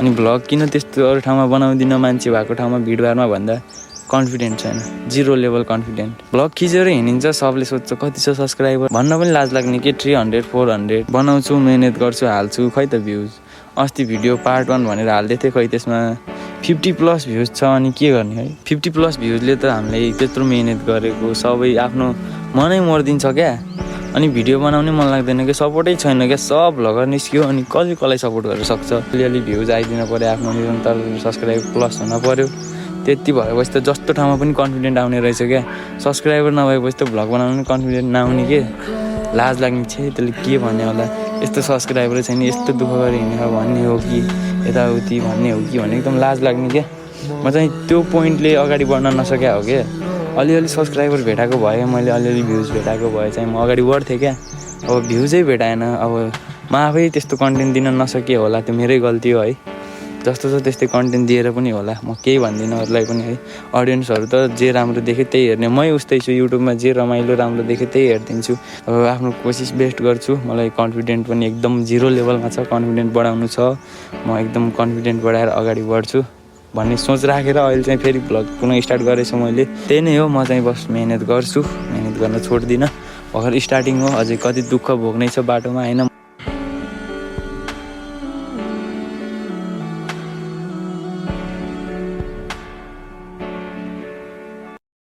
अनि भ्लग किन त्यस्तो अरू ठाउँमा बनाउँदिनँ मान्छे भएको ठाउँमा भिडभाडमा भन्दा कन्फिडेन्ट छैन, 0 लेभल कन्फिडेन्ट। भ्लग खिचेर हिँडिन्छ, सबले सोध्छ कति छ सब्सक्राइबर भन्न पनि लाज लाग्ने के 300 400 बनाउँछु, मेहनत गर्छु, हाल्छु, खै त भ्युज। अस्ति भिडियो पार्ट 1 भनेर हाल्दै थिएँ, खै त्यसमा 50+ भ्युज छ। अनि के गर्ने है, 50+ भ्युजले त हामीलाई त्यत्रो मेहनत गरेको सबै आफ्नो मनै मरिदिन्छ क्या। अनि भिडियो बनाउने मन लाग्दैन क्या, सपोर्टै छैन क्या। सब भ्लगर निस्क्यो अनि कसलाई सपोर्ट गर्न सक्छ। अलिअलि भ्युज आइदिनु पऱ्यो, आफ्नो निरन्तर सब्सक्राइब प्लस हुन पऱ्यो। त्यति भएपछि त जस्तो ठाउँमा पनि कन्फिडेन्ट आउने रहेछ क्या। सब्सक्राइबर नभएपछि त भ्लग बनाउनु कन्फिडेन्ट नआउने के, लाज लाग्ने छ। त्यसले के भन्ने होला, यस्तो सब्सक्राइबर छैन, यस्तो दुःख गरी हिँडेर भन्ने हो कि यताउति भन्ने हो कि भने एकदम लाज लाग्ने क्या। म चाहिँ त्यो पोइन्टले अगाडि बढ्न नसक्या हो क्या। अलिअलि सब्सक्राइबर भेटाएको भए, मैले अलिअलि भ्युज भेटाएको भए चाहिँ म अगाडि बढ्थेँ क्या। अब भ्युजै भेटाएन, अब म आफै त्यस्तो कन्टेन्ट दिन नसके होला, त्यो मेरै गल्ती हो है। जस्तो छ त्यस्तै कन्टेन्ट दिएर पनि होला, म केही भन्दिनँ अरूलाई पनि है। अडियन्सहरू त जे राम्रो देख्यो त्यही हेर्ने, मै उस्तै छु। युट्युबमा जे रमाइलो राम्रो देख्यो त्यही हेरिदिन्छु। अब आफ्नो कोसिस बेस्ट गर्छु। मलाई कन्फिडेन्ट पनि एकदम 0 लेभलमा छ, कन्फिडेन्ट बढाउनु छ। म एकदम कन्फिडेन्ट बढाएर अगाडि बढ्छु भन्ने सोच राखेर अहिले चाहिँ फेरि भ्लग पुनः स्टार्ट गरेछु मैले। त्यही नै हो, म चाहिँ बस मेहनत गर्छु, मेहनत गर्न छोड्दिनँ। भर्खर स्टार्टिङ हो, अझै कति दुःख भोग्नै छ बाटोमा होइन।